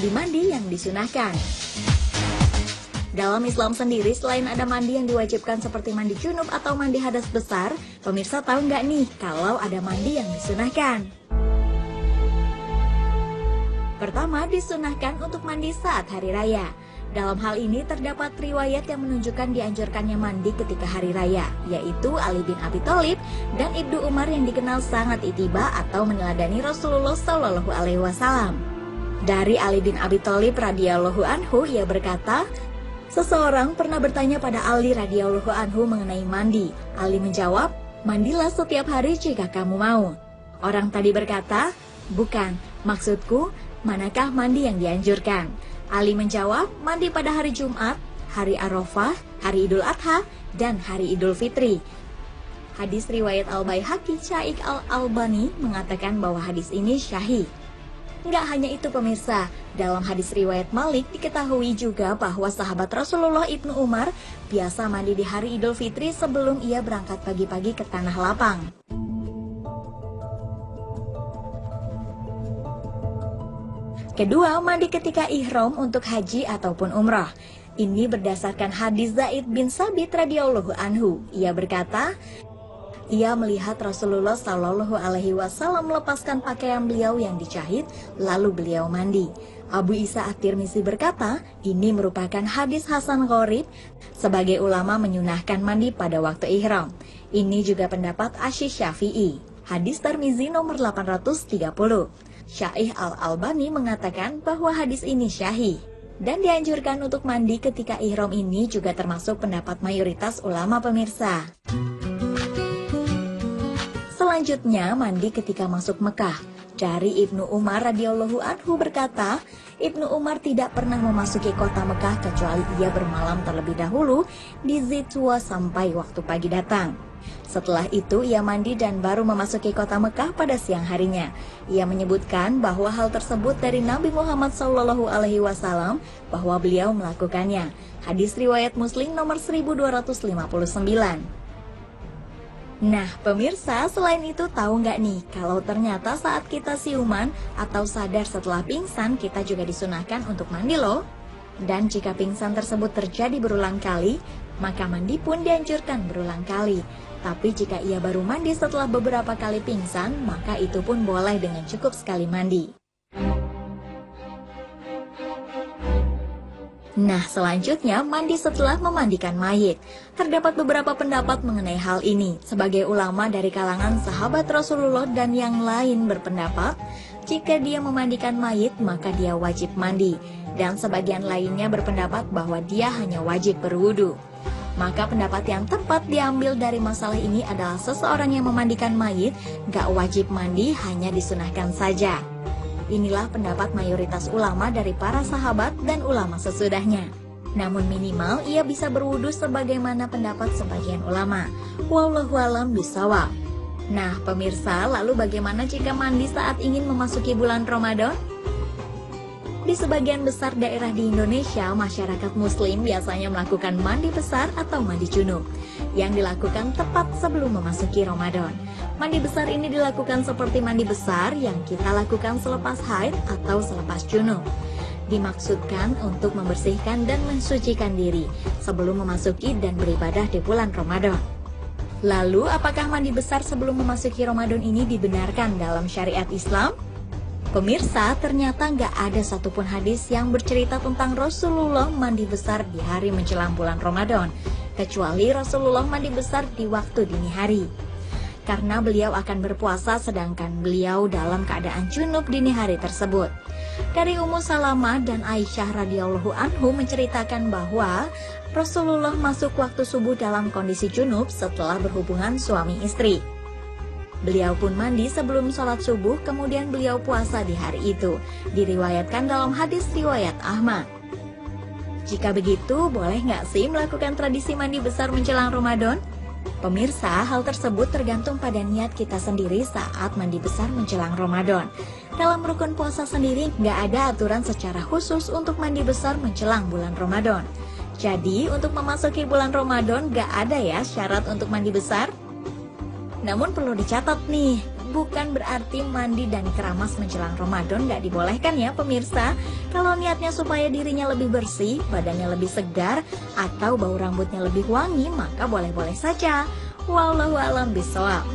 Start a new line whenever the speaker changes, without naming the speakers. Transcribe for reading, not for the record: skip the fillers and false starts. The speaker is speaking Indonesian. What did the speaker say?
mandi-mandi yang disunahkan. Dalam Islam sendiri, selain ada mandi yang diwajibkan seperti mandi junub atau mandi hadas besar, pemirsa tahu nggak nih kalau ada mandi yang disunahkan? Pertama, disunahkan untuk mandi saat hari raya. Dalam hal ini terdapat riwayat yang menunjukkan dianjurkannya mandi ketika hari raya, yaitu Ali bin Abi Thalib dan Ibnu Umar yang dikenal sangat itiba atau meneladani Rasulullah Shallallahu Alaihi Wasallam. Dari Ali bin Abi Thalib radhiyallahu anhu, ia berkata, seseorang pernah bertanya pada Ali radhiyallahu anhu mengenai mandi. Ali menjawab, mandilah setiap hari jika kamu mau. Orang tadi berkata, bukan, maksudku, manakah mandi yang dianjurkan? Ali menjawab, mandi pada hari Jumat, hari Arafah, hari Idul Adha, dan hari Idul Fitri. Hadis riwayat Al-Baihaqi, Syaikh Al-Albani mengatakan bahwa hadis ini syahih. Nggak hanya itu pemirsa, dalam hadis riwayat Malik diketahui juga bahwa sahabat Rasulullah Ibnu Umar biasa mandi di hari Idul Fitri sebelum ia berangkat pagi-pagi ke tanah lapang. Kedua, mandi ketika ihram untuk haji ataupun umrah. Ini berdasarkan hadis Zaid bin Sabit radhiyallahu anhu. Ia berkata, ia melihat Rasulullah Shallallahu Alaihi Wasallam melepaskan pakaian beliau yang dijahit, lalu beliau mandi. Abu Isa At-Tirmizi berkata, ini merupakan hadis Hasan Gharib. Sebagai ulama menyunahkan mandi pada waktu ihram. Ini juga pendapat Asy Syafi'i. Hadis Tirmizi nomor 830. Syaikh Al-Albani mengatakan bahwa hadis ini syahih. Dan dianjurkan untuk mandi ketika ihram ini juga termasuk pendapat mayoritas ulama pemirsa. Selanjutnya, mandi ketika masuk Mekah. Dari Ibnu Umar radhiyallahu anhu berkata, Ibnu Umar tidak pernah memasuki kota Mekah kecuali ia bermalam terlebih dahulu di Zitwa sampai waktu pagi datang. Setelah itu ia mandi dan baru memasuki kota Mekah pada siang harinya. Ia menyebutkan bahwa hal tersebut dari Nabi Muhammad SAW bahwa beliau melakukannya. Hadis riwayat Muslim nomor 1259. Nah pemirsa, selain itu tahu nggak nih kalau ternyata saat kita siuman atau sadar setelah pingsan kita juga disunahkan untuk mandi loh. Dan jika pingsan tersebut terjadi berulang kali, maka mandi pun dianjurkan berulang kali. Tapi jika ia baru mandi setelah beberapa kali pingsan, maka itu pun boleh dengan cukup sekali mandi. Nah, selanjutnya mandi setelah memandikan mayit. Terdapat beberapa pendapat mengenai hal ini. Sebagai ulama dari kalangan sahabat Rasulullah dan yang lain berpendapat, jika dia memandikan mayit, maka dia wajib mandi. Dan sebagian lainnya berpendapat bahwa dia hanya wajib berwudu. Maka pendapat yang tepat diambil dari masalah ini adalah seseorang yang memandikan mayit gak wajib mandi, hanya disunahkan saja. Inilah pendapat mayoritas ulama dari para sahabat dan ulama sesudahnya. Namun minimal ia bisa berwudu sebagaimana pendapat sebagian ulama. Wallahu a'lam bishawab. Nah pemirsa, lalu bagaimana jika mandi saat ingin memasuki bulan Ramadan? Di sebagian besar daerah di Indonesia, masyarakat muslim biasanya melakukan mandi besar atau mandi junub yang dilakukan tepat sebelum memasuki Ramadan. Mandi besar ini dilakukan seperti mandi besar yang kita lakukan selepas haid atau selepas junub. Dimaksudkan untuk membersihkan dan mensucikan diri sebelum memasuki dan beribadah di bulan Ramadan. Lalu, apakah mandi besar sebelum memasuki Ramadan ini dibenarkan dalam syariat Islam? Pemirsa, ternyata nggak ada satupun hadis yang bercerita tentang Rasulullah mandi besar di hari menjelang bulan Ramadan, kecuali Rasulullah mandi besar di waktu dini hari. Karena beliau akan berpuasa sedangkan beliau dalam keadaan junub dini hari tersebut. Dari Ummu Salamah dan Aisyah radhiyallahu anhu menceritakan bahwa Rasulullah masuk waktu subuh dalam kondisi junub setelah berhubungan suami istri. Beliau pun mandi sebelum sholat subuh, kemudian beliau puasa di hari itu. Diriwayatkan dalam hadis riwayat Ahmad. Jika begitu, boleh nggak sih melakukan tradisi mandi besar menjelang Ramadan? Pemirsa, hal tersebut tergantung pada niat kita sendiri saat mandi besar menjelang Ramadan. Dalam rukun puasa sendiri, nggak ada aturan secara khusus untuk mandi besar menjelang bulan Ramadan. Jadi, untuk memasuki bulan Ramadan, nggak ada ya syarat untuk mandi besar? Namun perlu dicatat nih, bukan berarti mandi dan keramas menjelang Ramadan nggak dibolehkan ya pemirsa. Kalau niatnya supaya dirinya lebih bersih, badannya lebih segar, atau bau rambutnya lebih wangi, maka boleh-boleh saja. Wallahu a'lam bishawab.